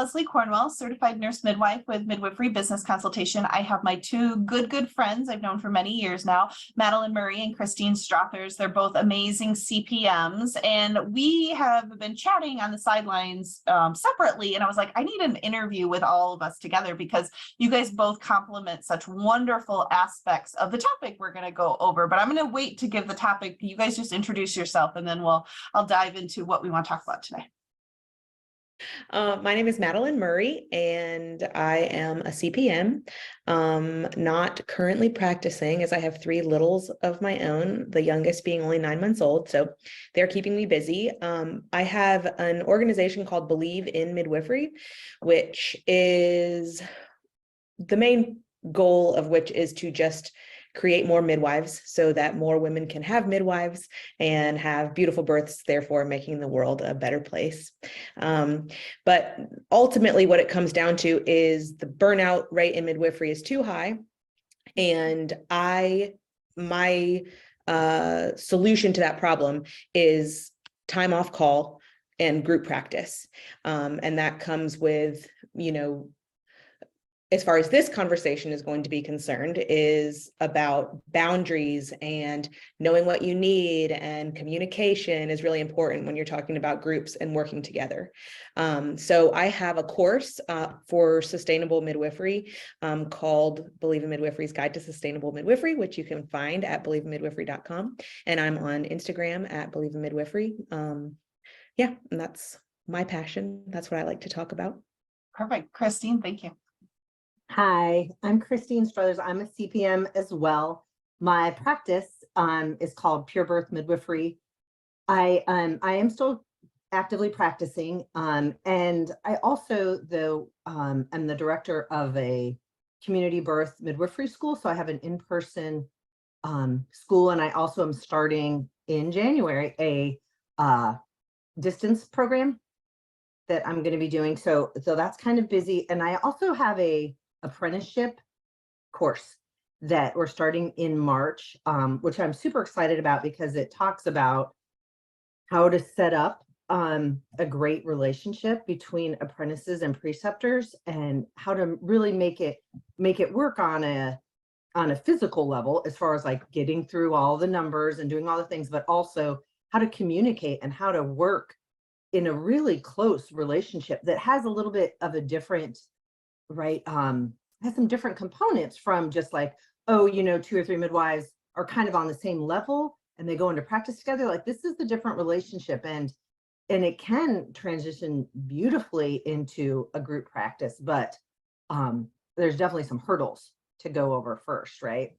Leslie Cornwell, certified nurse midwife with Midwifery Business Consultation. I have my two good friends I've known for many years now, Madeline Murray and Christine Strothers. They're both amazing CPMs, and we have been chatting on the sidelines separately. And I was like, I need an interview with all of us together because you guys both complement such wonderful aspects of the topic we're going to go over. But I'm going to wait to give the topic. You guys just introduce yourself, and then I'll dive into what we want to talk about today. My name is Madeline Murray, and I am a CPM, not currently practicing as I have three littles of my own, the youngest being only 9 months old. So they're keeping me busy. I have an organization called Believe in Midwifery, which is the main goal of which is to just create more midwives so that more women can have midwives and have beautiful births, therefore making the world a better place. But ultimately what it comes down to is the burnout rate in midwifery is too high. And my solution to that problem is time off call and group practice. And that comes with, as far as this conversation is going to be concerned, is about boundaries and knowing what you need, and communication is really important when you're talking about groups and working together. So I have a course for sustainable midwifery called Believe in Midwifery's Guide to Sustainable Midwifery, which you can find at believein.midwifery.com. And I'm on Instagram at Believe in Midwifery. Yeah, and that's my passion. That's what I like to talk about. Perfect. Christine, thank you. Hi, I'm Christine Strothers. I'm a CPM as well. My practice is called Pure Birth Midwifery. I am still actively practicing, and I also am the director of a community birth midwifery school. So I have an in-person school, and I also am starting in January a distance program that I'm going to be doing. So that's kind of busy, and I also have a apprenticeship course that we're starting in March, which I'm super excited about because it talks about how to set up a great relationship between apprentices and preceptors, and how to really make it work on a physical level, as far as like getting through all the numbers and doing all the things, but also how to communicate and how to work in a really close relationship that has a little bit of a different, right, has some different components from just like, oh, 2 or 3 midwives are kind of on the same level and they go into practice together. Like, this is the different relationship, and it can transition beautifully into a group practice, but there's definitely some hurdles to go over first, right?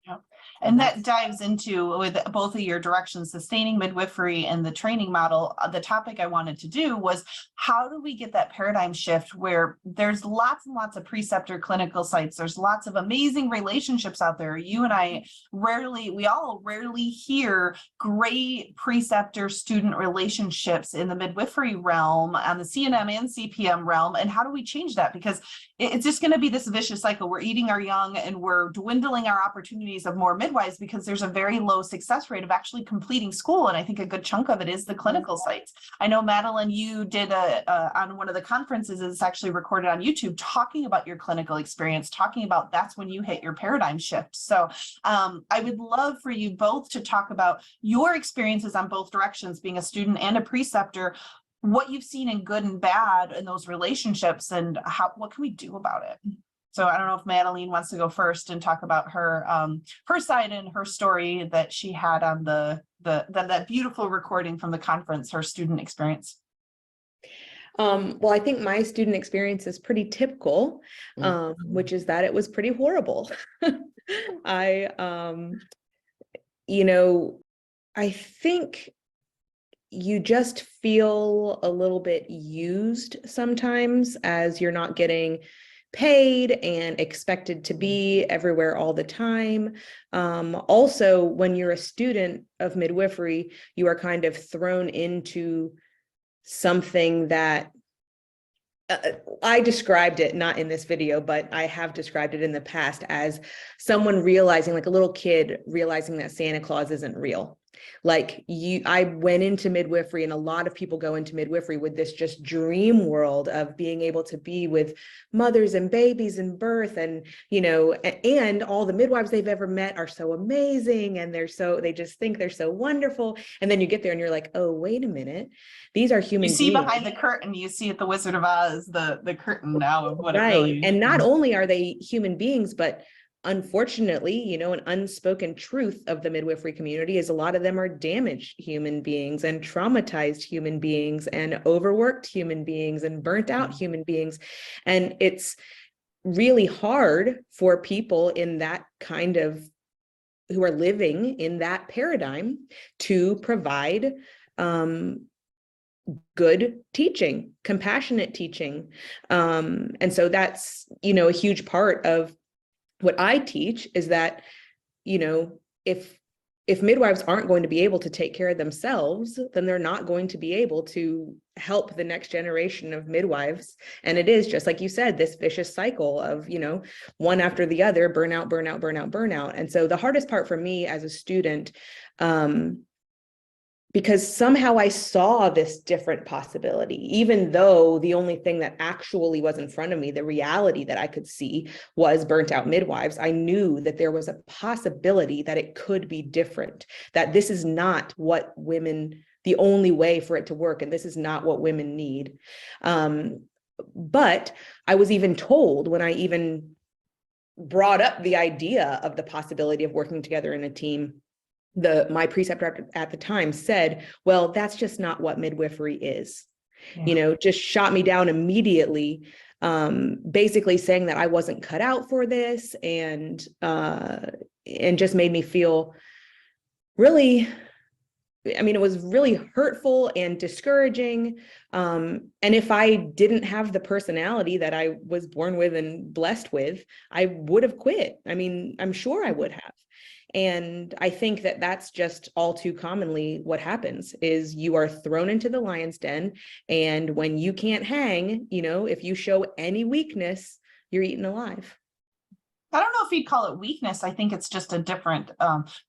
Yeah. And that dives into, with both of your directions, sustaining midwifery and the training model. The topic I wanted to do was, how do we get that paradigm shift where there's lots and lots of preceptor clinical sites, there's lots of amazing relationships out there. You and I we all rarely hear great preceptor student relationships in the midwifery realm, on the CNM and CPM realm. And how do we change that? Because it's just going to be this vicious cycle. We're eating our young and we're dwindling our opportunities of more midwives because there's a very low success rate of actually completing school. And I think a good chunk of it is the clinical sites. I know, Madeline, you did on one of the conferences, it's actually recorded on YouTube, talking about your clinical experience, talking about that's when you hit your paradigm shift. So I would love for you both to talk about your experiences on both directions, being a student and a preceptor, what you've seen in good and bad in those relationships, and what can we do about it? So I don't know if Madeline wants to go first and talk about her side and her story that she had on that beautiful recording from the conference, her student experience. Well, I think my student experience is pretty typical, which is that it was pretty horrible. I think you just feel a little bit used sometimes, as you're not getting paid and expected to be everywhere all the time. Also, when you're a student of midwifery, you are kind of thrown into something that I described it, not in this video, but I have described it in the past as someone realizing, like a little kid realizing that Santa Claus isn't real. Like I went into midwifery, and a lot of people go into midwifery with this just dream world of being able to be with mothers and babies and birth, and, and all the midwives they've ever met are so amazing. And they just think they're so wonderful. And then you get there and you're like, oh, wait a minute. These are human beings. You see beings. behind the curtain, you see at the Wizard of Oz, the curtain now of what it right. really is. And not only are they human beings, but unfortunately, an unspoken truth of the midwifery community is a lot of them are damaged human beings and traumatized human beings and overworked human beings and burnt out human beings. And it's really hard for people in that kind of, who are living in that paradigm, to provide good teaching, compassionate teaching. And so that's, a huge part of what I teach, is that, if midwives aren't going to be able to take care of themselves, then they're not going to be able to help the next generation of midwives. And it is, just like you said, this vicious cycle of, one after the other, burnout, burnout, burnout, burnout. And so the hardest part for me as a student, because somehow I saw this different possibility, even though the only thing that actually was in front of me, the reality that I could see, was burnt out midwives. I knew that there was a possibility that it could be different, that this is not what women, the only way for it to work, and this is not what women need. But I was even told, when I even brought up the idea of the possibility of working together in a team, my preceptor at the time said, well, that's just not what midwifery is. Just shot me down immediately, basically saying that I wasn't cut out for this, and just made me feel really, it was really hurtful and discouraging. And if I didn't have the personality that I was born with and blessed with, I would have quit. I'm sure I would have. And I think that that's just all too commonly what happens, is you are thrown into the lion's den. And when you can't hang, if you show any weakness, you're eaten alive. I don't know if you'd call it weakness. I think it's just a different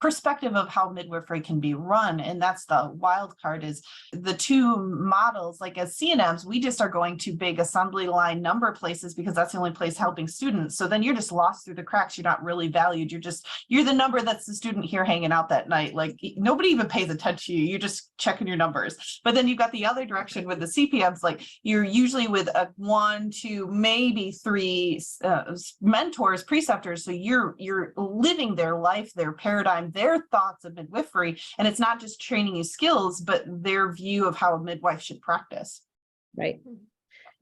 perspective of how midwifery can be run. And that's the wild card, is the two models. Like as CNMs, we just are going to big assembly line number places because that's the only place helping students. So then you're just lost through the cracks. You're not really valued. You're the number that's the student here hanging out that night. Like nobody even pays attention to you. You're just checking your numbers. But then you've got the other direction with the CPMs. Like you're usually with a 1, 2, maybe 3 mentors, preceptors. So you're living their life, their paradigm, their thoughts of midwifery, and it's not just training you skills, but their view of how a midwife should practice. Right.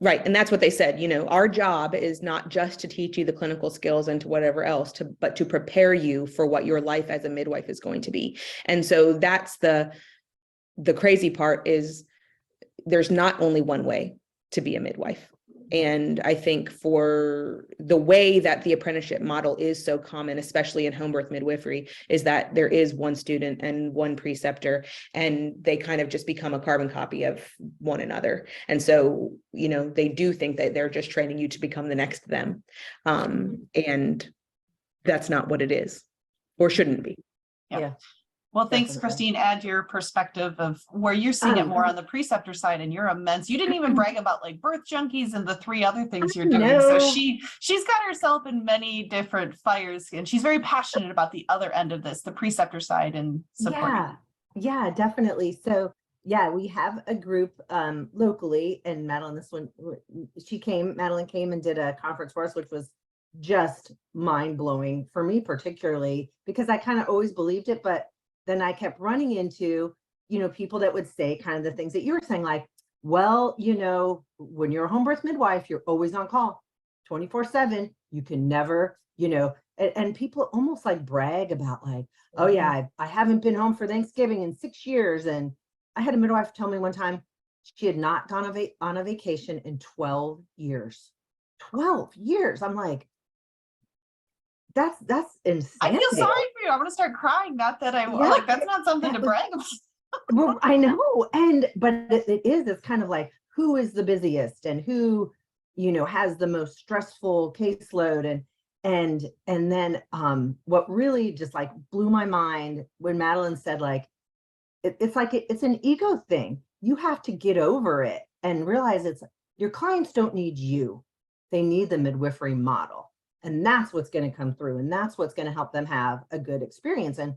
And that's what they said. Our job is not just to teach you the clinical skills and to whatever else, but to prepare you for what your life as a midwife is going to be. And so that's the crazy part, is there's not only one way to be a midwife. And I think for the way that the apprenticeship model is so common, especially in home birth midwifery, is that there is one student and one preceptor, and they kind of just become a carbon copy of one another. And so, they do think that they're just training you to become the next them. And that's not what it is, or shouldn't be. Yeah. Well, thanks, Definitely. Christine. Add your perspective of where you're seeing it more on the preceptor side, and you're immense. You didn't even brag about like birth junkies and the 3 other things you're doing. So she's got herself in many different fires, and she's very passionate about the other end of this, the preceptor side and support. Yeah, definitely. So yeah, we have a group locally, and Madeline came and did a conference for us, which was just mind-blowing for me, particularly because I kind of always believed it, but then I kept running into, people that would say kind of the things that you were saying, like, well, when you're a home birth midwife, you're always on call 24/7. You can never, and people almost like brag about like, oh yeah, I haven't been home for Thanksgiving in 6 years. And I had a midwife tell me one time she had not gone on a vacation in 12 years. 12 years. I'm like, that's insane. I feel sorry for you. I want to start crying. Not that like, that's not something to brag about. Well, I know. But it's kind of like, who is the busiest and who, has the most stressful caseload. And then what really just like blew my mind when Madeline said, like, it's like, it's an ego thing. You have to get over it and realize your clients don't need you. They need the midwifery model. And that's what's going to come through. And that's what's going to help them have a good experience. And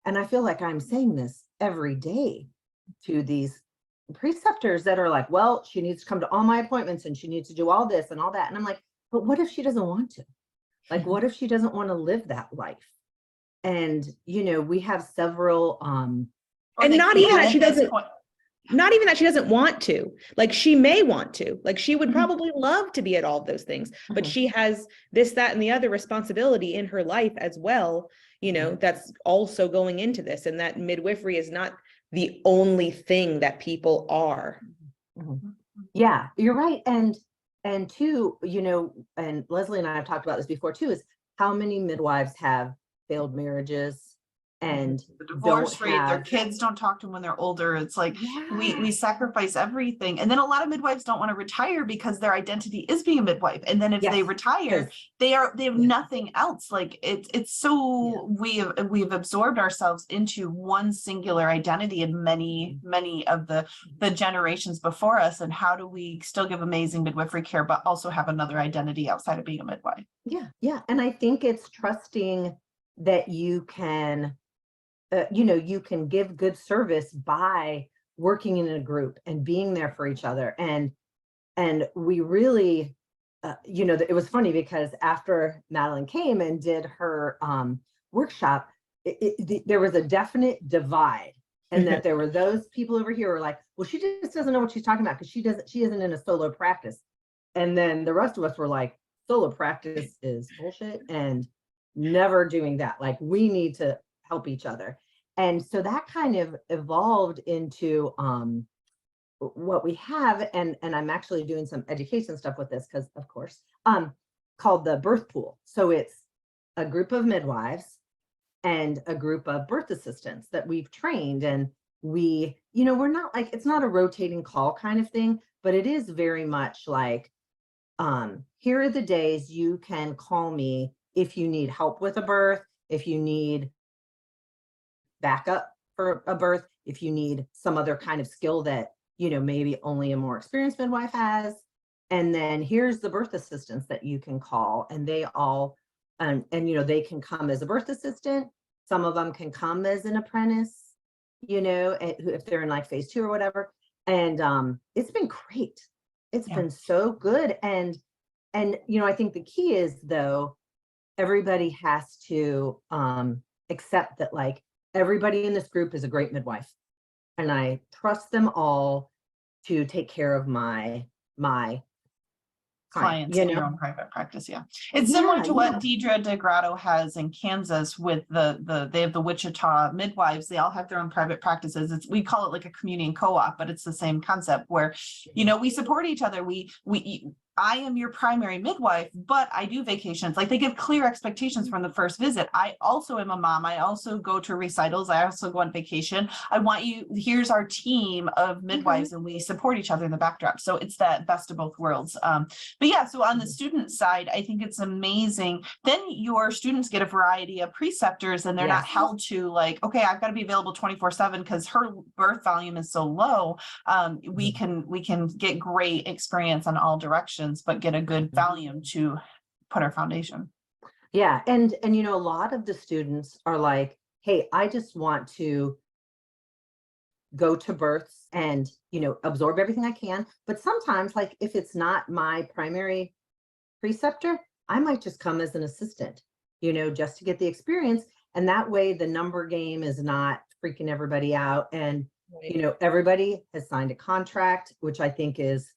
I feel like I'm saying this every day to these preceptors that are like, well, she needs to come to all my appointments and she needs to do all this and all that. And I'm like, but what if she doesn't want to? Like, what if she doesn't want to live that life? And, we have several, and not even that she doesn't, not even that she doesn't want to, like, she may want to, like, she would probably love to be at all of those things, but she has this, that, and the other responsibility in her life as well, that's also going into this. And that midwifery is not the only thing that people are. Yeah, you're right. And two, and Leslie and I have talked about this before too, is how many midwives have failed marriages and the divorce rate, their kids don't talk to them when they're older. It's like, we sacrifice everything. And then a lot of midwives don't want to retire because their identity is being a midwife. And then if they retire, they have nothing else. Like it's so we've absorbed ourselves into one singular identity in many of the generations before us. And how do we still give amazing midwifery care, but also have another identity outside of being a midwife? Yeah. And I think it's trusting that you can you can give good service by working in a group and being there for each other. And we really, it was funny because after Madeline came and did her workshop, there was a definite divide, and that there were those people over here who were like, well, she just doesn't know what she's talking about because she isn't in a solo practice. And then the rest of us were like, solo practice is bullshit and never doing that. Like, we need to help each other. And so that kind of evolved into what we have. And I'm actually doing some education stuff with this because, of course, called the birth pool. So it's a group of midwives and a group of birth assistants that we've trained. And we're not like, it's not a rotating call kind of thing, but it is very much like, here are the days you can call me if you need help with a birth, if you need backup for a birth, if you need some other kind of skill that, maybe only a more experienced midwife has. And then here's the birth assistants that you can call, and they all, and they can come as a birth assistant. Some of them can come as an apprentice, if they're in like phase 2 or whatever. And it's been great. It's been so good. And I think the key is, though, everybody has to accept that, like, everybody in this group is a great midwife, and I trust them all to take care of my clients in your own private practice. It's similar to what Deidre DeGrotto has in Kansas with they have the Wichita midwives. They all have their own private practices. We call it like a community co-op, but it's the same concept where, we support each other. I am your primary midwife, but I do vacations. Like, they give clear expectations from the first visit. I also am a mom. I also go to recitals. I also go on vacation. I want you, here's our team of midwives, and we support each other in the backdrop. So it's that best of both worlds. So on the student side, I think it's amazing. Then your students get a variety of preceptors, and they're not held to like, okay, I've got to be available 24/7 because her birth volume is so low. We can get great experience on all directions, but get a good volume to put our foundation. Yeah. And a lot of the students are like, hey, I just want to go to births and, absorb everything I can. But sometimes, like, if it's not my primary preceptor, I might just come as an assistant, just to get the experience. And that way the number game is not freaking everybody out. And, everybody has signed a contract, which I think is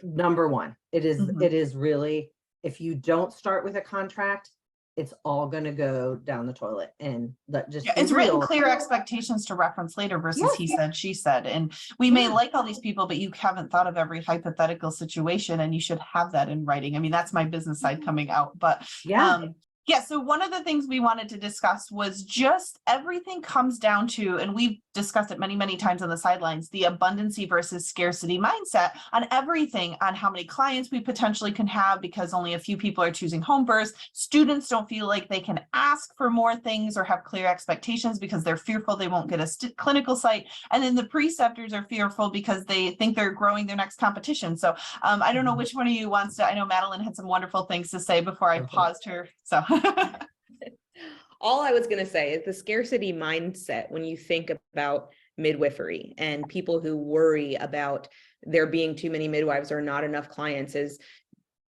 number one. It is really, if you don't start with a contract, it's all going to go down the toilet. And it's written clear expectations to reference later versus he said, she said. And we may like all these people, but you haven't thought of every hypothetical situation, and you should have that in writing. I mean, that's my business side coming out, but Yeah, so one of the things we wanted to discuss was just everything comes down to, and we've discussed it many, many times on the sidelines, the abundancy versus scarcity mindset on everything, on how many clients we potentially can have because only a few people are choosing home births. Students don't feel like they can ask for more things or have clear expectations because they're fearful they won't get a clinical site. And then the preceptors are fearful because they think they're growing their next competition. So I don't know which one of you wants to, I know Madeline had some wonderful things to say before I paused her, so. All I was going to say is the scarcity mindset when you think about midwifery and people who worry about there being too many midwives or not enough clients is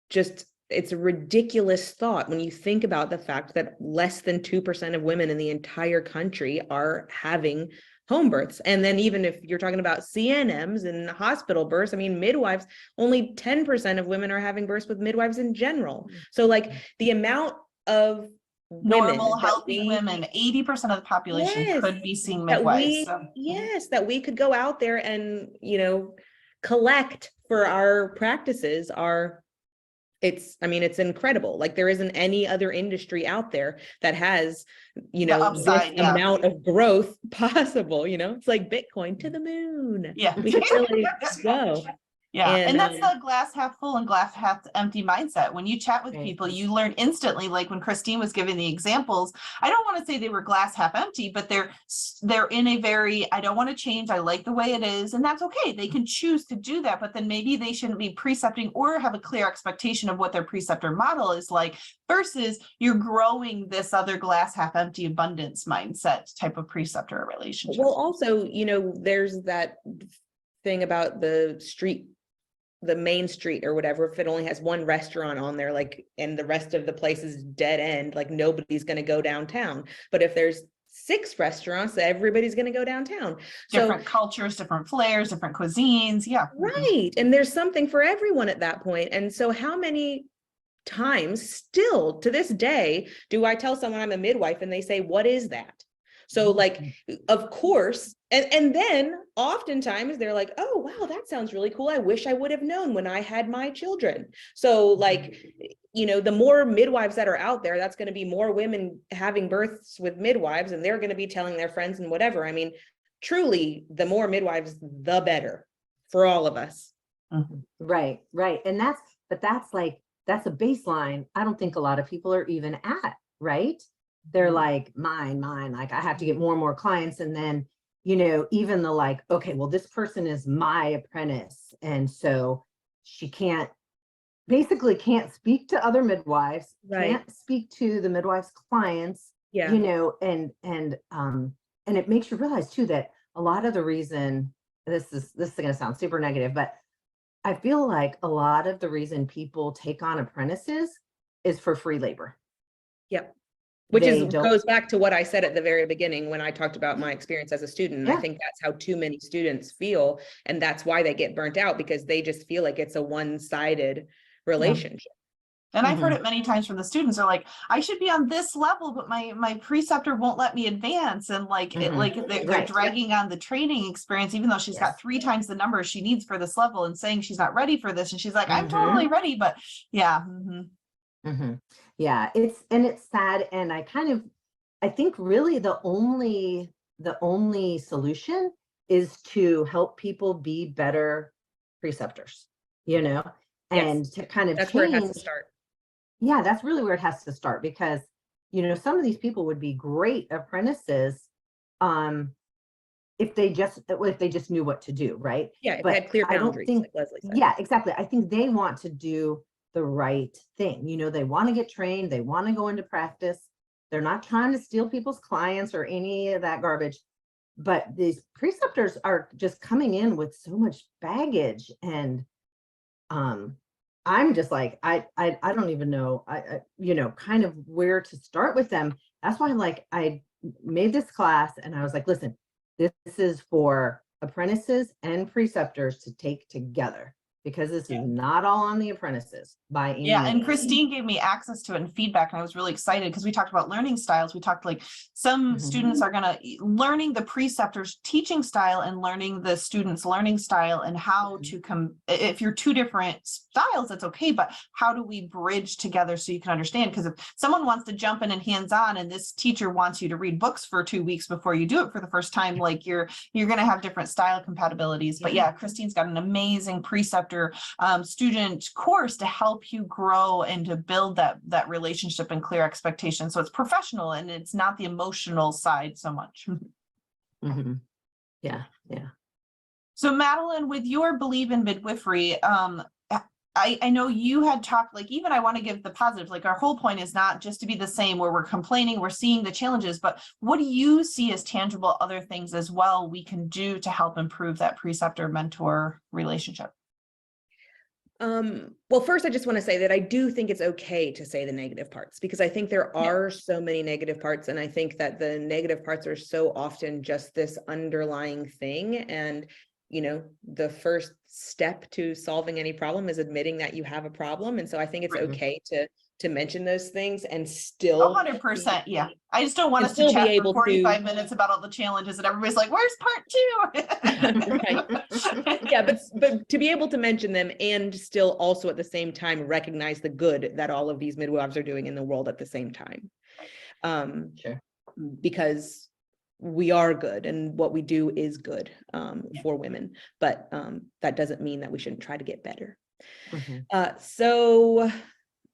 just, it's a ridiculous thought when you think about the fact that less than 2% of women in the entire country are having home births. And then even if you're talking about CNMs and hospital births, I mean, midwives, only 10% of women are having births with midwives in general. So like the amount of Normal, healthy women, 80% of the population Yes, could be seeing that midwives. that we could go out there and, you know, collect for our practices are, I mean, it's incredible. Like there isn't any other industry out there that has, you know, upside, this amount of growth possible, you know, it's like Bitcoin to the moon. Yeah. We could really go. Yeah, and that's And the glass half full and glass half empty mindset. When you chat with Right. people, you learn instantly, like when Christine was giving the examples, I don't want to say they were glass half empty, but they're in a very, I don't want to change, I like the way it is, and that's okay. They can choose to do that, but then maybe they shouldn't be precepting or have a clear expectation of what their preceptor model is like, versus you're growing this other glass half empty abundance mindset type of preceptor relationship. well, also, you know, there's that thing about the main street or whatever, if it only has one restaurant on there, like, and the rest of the place is dead end, like nobody's going to go downtown. But if there's 6 restaurants, everybody's going to go downtown. Different cultures, different flares, different cuisines. Yeah. Right. And there's something for everyone at that point. And so how many times still to this day do I tell someone I'm a midwife and they say, what is that? So like, of course, and then oftentimes they're like, oh, wow, that sounds really cool. I wish I would have known when I had my children. So like, you know, the more midwives that are out there, that's going to be more women having births with midwives, and they're going to be telling their friends and whatever. I mean, truly, the more midwives, the better for all of us. Right. And that's a baseline I don't think a lot of people are even at, right? They're like, mine, like I have to get more and more clients. And then, you know, even the like, okay, well, this person is my apprentice. And so she basically can't speak to other midwives, can't speak to the midwives' clients, you know, and it makes you realize too, that a lot of the reason, this is going to sound super negative, but I feel like a lot of the reason people take on apprentices is for free labor. Yep. Which goes back to what I said at the very beginning when I talked about my experience as a student. Yeah. I think that's how too many students feel. And that's why they get burnt out, because they just feel like it's a one-sided relationship. Yeah. And I've heard it many times from the students. They're like, I should be on this level, but my preceptor won't let me advance. And like, they're dragging on the training experience, even though she's got 3 times the numbers she needs for this level, and saying she's not ready for this. And she's like, I'm totally ready, but yeah. Yeah, it's sad. And I think really the only solution is to help people be better preceptors, you know, and to kind of that's change. where it has to start. Yeah, that's really where it has to start, because, you know, some of these people would be great apprentices if they just knew what to do, right? Yeah, if they had clear boundaries, like Leslie said. Yeah, exactly. I think they want to do the right thing. You know, they want to get trained, they want to go into practice. They're not trying to steal people's clients or any of that garbage. But these preceptors are just coming in with so much baggage, and I'm just like, I don't even know, you know, kind of where to start with them. That's why I made this class, and I was like, listen, this is for apprentices and preceptors to take together, because this is not all on the apprentices by any Yeah, and means. Christine gave me access to it and feedback, and I was really excited because we talked about learning styles. We talked like some students are gonna learning the preceptor's teaching style and learning the student's learning style, and how to come. If you're two different styles, that's okay, but how do we bridge together so you can understand? Because if someone wants to jump in and hands-on, and this teacher wants you to read books for 2 weeks before you do it for the first time, like you're gonna have different style compatibilities. But yeah, Christine's got an amazing preceptor student course to help you grow and to build that relationship and clear expectations. So it's professional and it's not the emotional side so much. Yeah. So Madeline, with your belief in midwifery, I know you had talked, like, even I want to give the positive, like our whole point is not just to be the same where we're complaining, we're seeing the challenges, but what do you see as tangible other things as well we can do to help improve that preceptor mentor relationship? Well, first, I just want to say that I do think it's okay to say the negative parts, because I think there are so many negative parts. And I think that the negative parts are so often just this underlying thing. And, you know, the first step to solving any problem is admitting that you have a problem. And so I think it's okay to mention those things and still 100%. Yeah. I just don't want us to still be chat able for 45 to minutes about all the challenges and everybody's like, where's part 2? Right. Yeah, but to be able to mention them and still also at the same time recognize the good that all of these midwives are doing in the world at the same time. Sure. Because we are good and what we do is good for women, but that doesn't mean that we shouldn't try to get better. So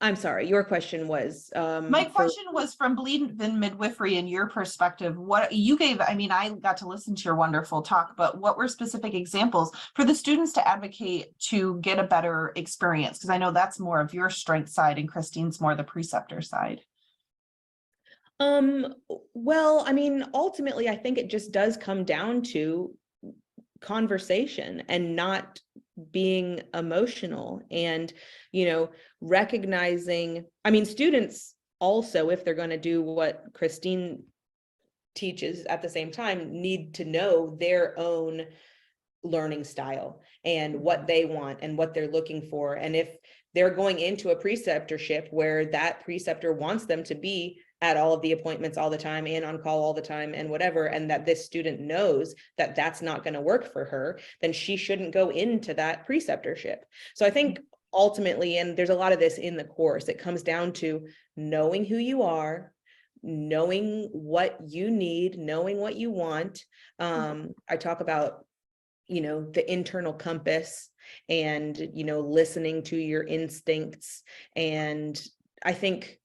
I'm sorry, your question was my question was from Bleed in Midwifery, in your perspective, what you gave. I mean, I got to listen to your wonderful talk, but what were specific examples for the students to advocate to get a better experience? Because I know that's more of your strength side and Christine's more the preceptor side. Well, I mean, ultimately, I think it just does come down to conversation and not being emotional and, you know, recognizing, I mean, students also, if they're going to do what Christine teaches at the same time, need to know their own learning style and what they want and what they're looking for. And if they're going into a preceptorship where that preceptor wants them to be at all of the appointments all the time and on call all the time and whatever, and that this student knows that that's not going to work for her, then she shouldn't go into that preceptorship. So I think ultimately, and there's a lot of this in the course, it comes down to knowing who you are, knowing what you need, knowing what you want. I talk about, you know, the internal compass and, you know, listening to your instincts. And I think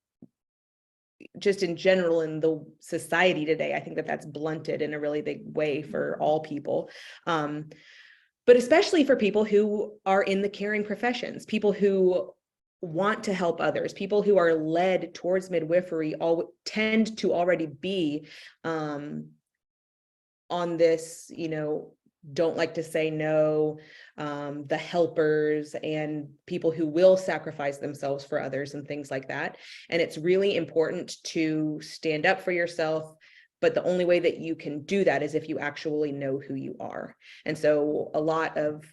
just in general in the society today, I think that that's blunted in a really big way for all people. But especially for people who are in the caring professions, people who want to help others, people who are led towards midwifery all tend to already be on this, you know, don't like to say no, the helpers and people who will sacrifice themselves for others and things like that. And it's really important to stand up for yourself. But the only way that you can do that is if you actually know who you are. And so a lot of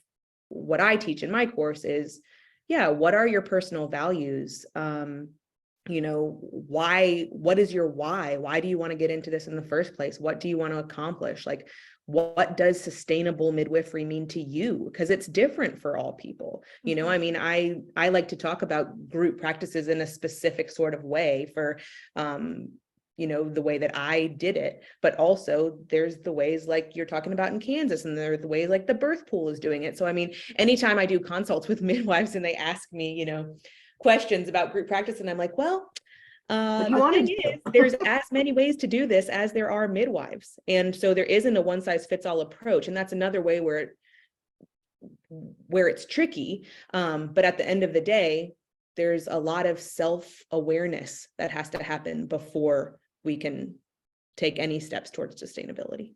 what I teach in my course is, yeah, what are your personal values? You know, what is your why? Why do you want to get into this in the first place? What do you want to accomplish? Like, what does sustainable midwifery mean to you? Because it's different for all people. You know, I mean, I like to talk about group practices in a specific sort of way for, you know, the way that I did it, but also there's the ways like you're talking about in Kansas, and there are the ways like the birth pool is doing it. So, I mean, anytime I do consults with midwives and they ask me, you know, questions about group practice, and I'm like, well, the thing is, there's as many ways to do this as there are midwives. And so there isn't a one size fits all approach. And that's another way where it's tricky. But at the end of the day, there's a lot of self-awareness that has to happen before we can take any steps towards sustainability.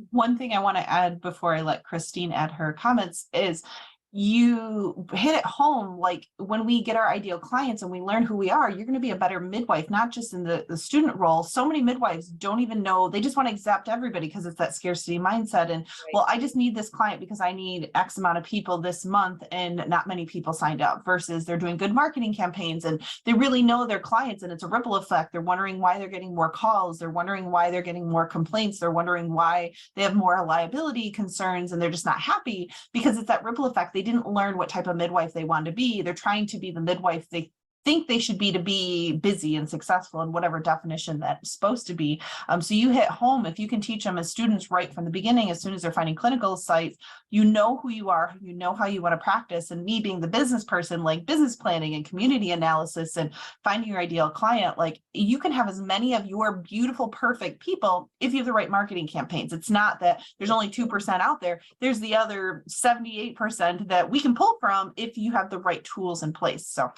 One thing I want to add before I let Christine add her comments is, you hit it home, like when we get our ideal clients and we learn who we are, you're going to be a better midwife, not just in the student role. So many midwives don't even know, they just want to accept everybody because it's that scarcity mindset. And well, I just need this client because I need X amount of people this month and not many people signed up, versus they're doing good marketing campaigns and they really know their clients and it's a ripple effect. They're wondering why they're getting more calls. They're wondering why they're getting more complaints. They're wondering why they have more liability concerns and they're just not happy, because it's that ripple effect. They didn't learn what type of midwife they want to be. They're trying to be the midwife they think they should be to be busy and successful in whatever definition that's supposed to be. So you hit home. If you can teach them as students right from the beginning, as soon as they're finding clinical sites, you know who you are, you know how you want to practice. And me being the business person, like business planning and community analysis and finding your ideal client, like you can have as many of your beautiful, perfect people if you have the right marketing campaigns. It's not that there's only 2% out there. There's the other 78% that we can pull from if you have the right tools in place. So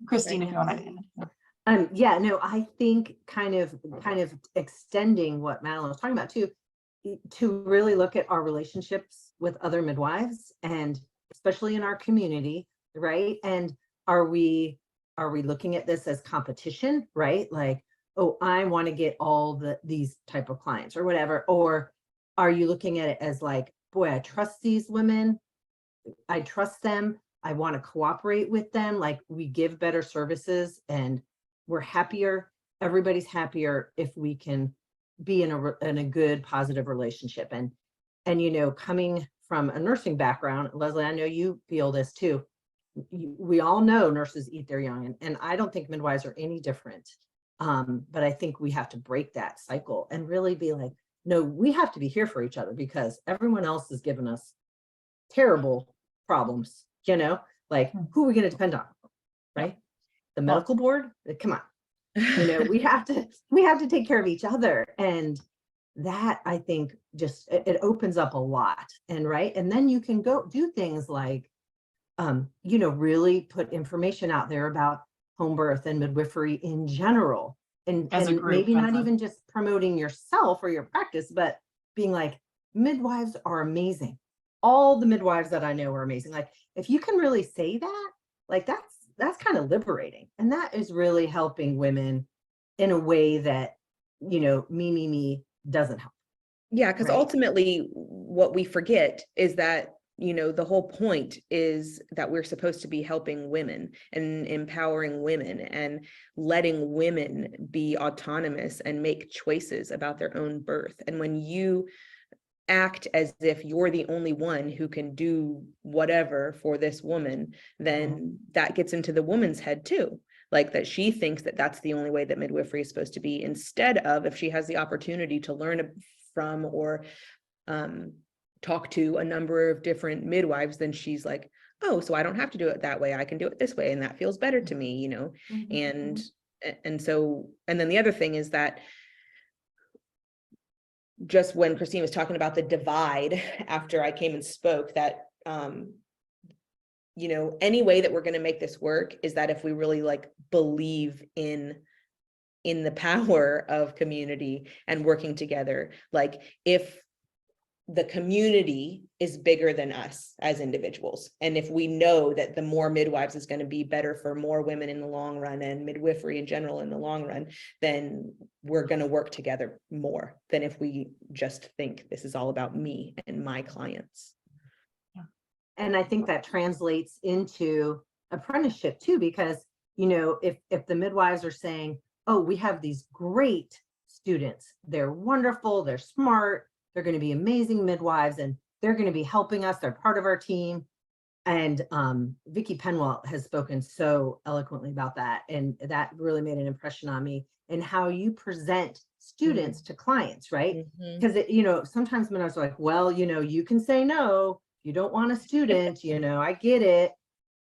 Christine, if you want to. Yeah, no, I think kind of extending what Madeline was talking about too, to really look at our relationships with other midwives, and especially in our community, right? And are we looking at this as competition, right? Like, oh, I want to get all these type of clients or whatever. Or are you looking at it as like, boy, I trust these women, I trust them, I want to cooperate with them, like we give better services and we're happier. Everybody's happier if we can be in a good, positive relationship. And you know, coming from a nursing background, Leslie, I know you feel this too. We all know nurses eat their young, and I don't think midwives are any different. But I think we have to break that cycle and really be like, no, we have to be here for each other because everyone else is giving us terrible problems. You know, like who are we going to depend on, right? The medical board, come on, you know, we have to take care of each other. And that, I think, just, it opens up a lot. And right. And then you can go do things like, you know, really put information out there about home birth and midwifery in general. And maybe not even just promoting yourself or your practice, but being like, midwives are amazing. All the midwives that I know are amazing. Like, if you can really say that, like that's kind of liberating. And that is really helping women in a way that, you know, me doesn't help. Yeah, because ultimately what we forget is that, you know, the whole point is that we're supposed to be helping women and empowering women and letting women be autonomous and make choices about their own birth. And when you act as if you're the only one who can do whatever for this woman, then that gets into the woman's head too. Like that she thinks that that's the only way that midwifery is supposed to be, instead of, if she has the opportunity to learn from or talk to a number of different midwives, then she's like, oh, so I don't have to do it that way. I can do it this way. And that feels better to me, you know? And so, and then the other thing is that just when Christine was talking about the divide after I came and spoke, that, you know, any way that we're going to make this work is that if we really like believe in the power of community and working together, like if the community is bigger than us as individuals, and if we know that the more midwives is going to be better for more women in the long run and midwifery in general in the long run, then we're going to work together more than if we just think this is all about me and my clients. And I think that translates into apprenticeship too, because, you know, if the midwives are saying, oh, we have these great students, they're wonderful, they're smart, they're going to be amazing midwives, and they're going to be helping us, they're part of our team. And Vicki Penwell has spoken so eloquently about that. And that really made an impression on me, and how you present students to clients, right? Because, you know, sometimes midwives are like, well, you know, you can say no, you don't want a student, you know, I get it.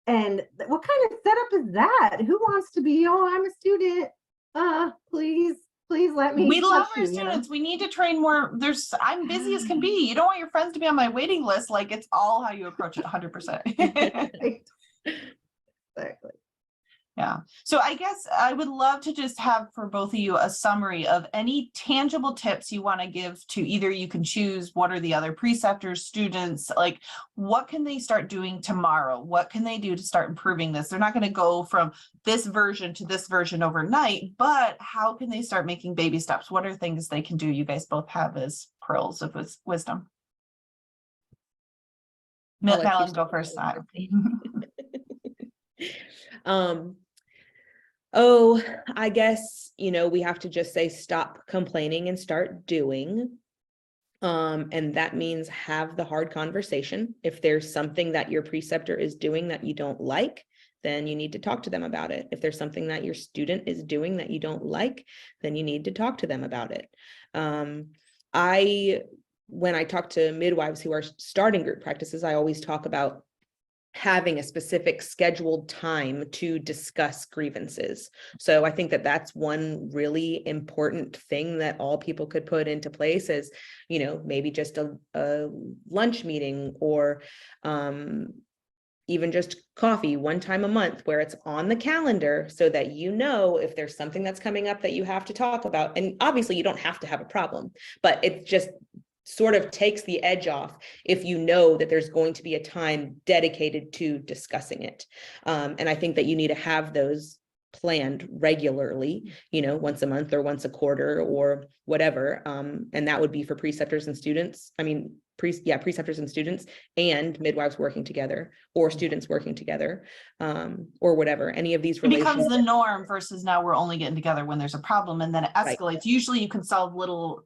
And what kind of setup is that? Who wants to be, oh, I'm a student, please let me. We love our students. We need to train more. I'm busy as can be. You don't want your friends to be on my waiting list. Like, it's all how you approach it. 100%. Exactly. Yeah. So I guess I would love to just have for both of you a summary of any tangible tips you want to give to either you can choose what are the other preceptors, students, like what can they start doing tomorrow? What can they do to start improving this? They're not going to go from this version to this version overnight, but how can they start making baby steps? What are things they can do? You guys both have as pearls of wisdom. I'll let you Madeline, go start. first. Oh, I guess, we have to just say, stop complaining and start doing. And that means have the hard conversation. If there's something that your preceptor is doing that you don't like, then you need to talk to them about it. If there's something that your student is doing that you don't like, then you need to talk to them about it. When I talk to midwives who are starting group practices, I always talk about having a specific scheduled time to discuss grievances. So I think that that's one really important thing that all people could put into place is, maybe just a lunch meeting or even just coffee one time a month where it's on the calendar so that if there's something that's coming up that you have to talk about. And obviously you don't have to have a problem, but it just sort of takes the edge off if you know that there's going to be a time dedicated to discussing it. And I think that you need to have those planned regularly, once a month or once a quarter or whatever. And that would be for preceptors and students. I mean, preceptors and students and midwives working together or students working together, or whatever, any of these It becomes relationships. the norm versus now we're only getting together when there's a problem and then it escalates. Right. Usually you can solve little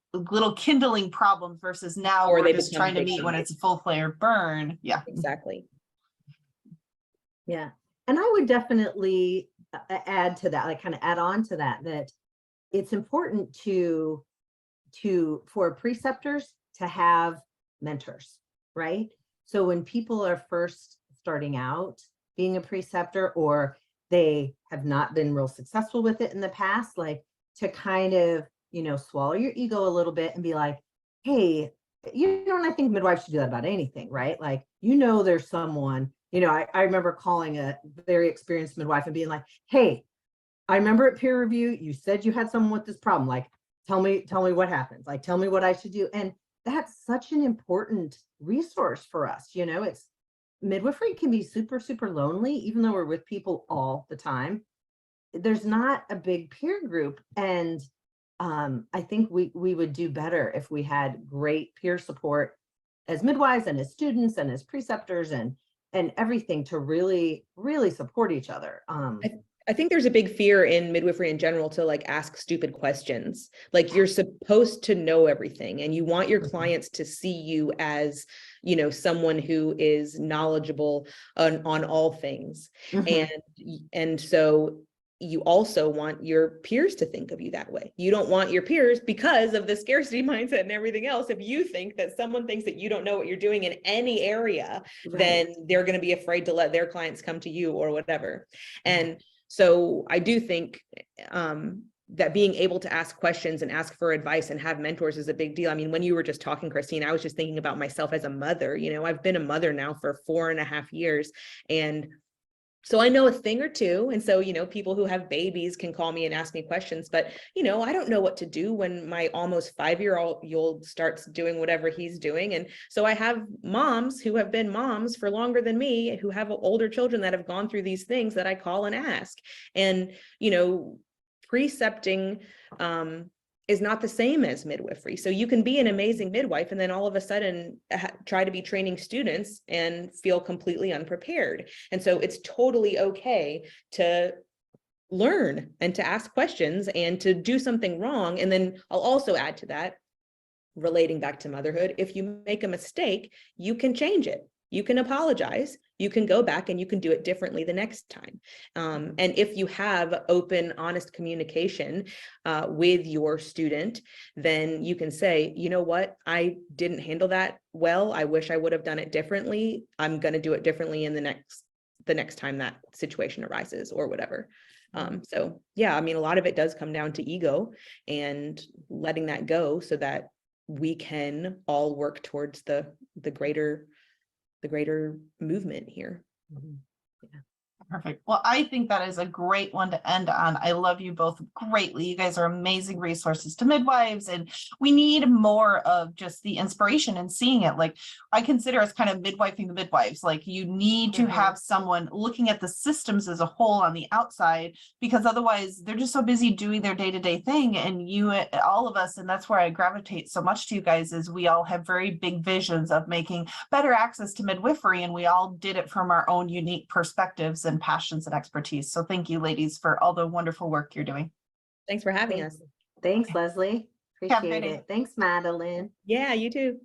kindling problems versus now Or we're they just become trying to big meet when fights. it's a full flare burn. Yeah, exactly. Yeah. And I would definitely add to that, like kind of add on to that, that it's important for preceptors to have mentors, right? So when people are first starting out being a preceptor or they have not been real successful with it in the past, like to kind of, swallow your ego a little bit and be like, hey, and I think midwives should do that about anything, right? Like, there's someone, I remember calling a very experienced midwife and being like, hey, I remember at peer review, you said you had someone with this problem. Like, tell me what happens. Like, tell me what I should do. And that's such an important resource for us. It's midwifery can be super, super lonely, even though we're with people all the time. There's not a big peer group. And I think we would do better if we had great peer support as midwives and as students and as preceptors and everything to really, really support each other. I think there's a big fear in midwifery in general to like ask stupid questions. Like you're supposed to know everything and you want your clients to see you as, someone who is knowledgeable on all things. And so you also want your peers to think of you that way. You don't want your peers, because of the scarcity mindset and everything else, if you think that someone thinks that you don't know what you're doing in any area, right, then they're going to be afraid to let their clients come to you or whatever. And so I do think that being able to ask questions and ask for advice and have mentors is a big deal. I mean, when you were just talking, Christine, I was just thinking about myself as a mother. I've been a mother now for 4.5 years. And so I know a thing or two. And so, people who have babies can call me and ask me questions, but, I don't know what to do when my almost 5-year-old starts doing whatever he's doing. And so I have moms who have been moms for longer than me, who have older children that have gone through these things that I call and ask. And, precepting, is not the same as midwifery. So you can be an amazing midwife and then all of a sudden try to be training students and feel completely unprepared. And so it's totally okay to learn and to ask questions and to do something wrong. And then I'll also add to that, relating back to motherhood, if you make a mistake, you can change it. You can apologize, you can go back and you can do it differently the next time. And if you have open, honest communication with your student, then you can say, you know what, I didn't handle that well. I wish I would have done it differently. I'm going to do it differently in the next time that situation arises or whatever. So yeah, I mean, a lot of it does come down to ego and letting that go so that we can all work towards the greater movement here. Yeah. Perfect. Well, I think that is a great one to end on. I love you both greatly. You guys are amazing resources to midwives, and we need more of just the inspiration and seeing it. Like, I consider us kind of midwifing the midwives. Like, you need to have someone looking at the systems as a whole on the outside, because otherwise they're just so busy doing their day-to-day thing. And you, all of us, and that's where I gravitate so much to you guys, is we all have very big visions of making better access to midwifery, and we all did it from our own unique perspectives and passions and expertise. So thank you, ladies, for all the wonderful work you're doing. Thanks for having us. Thanks, Leslie. Have a Appreciate good day. it. Thanks, Madeline. Yeah, you too.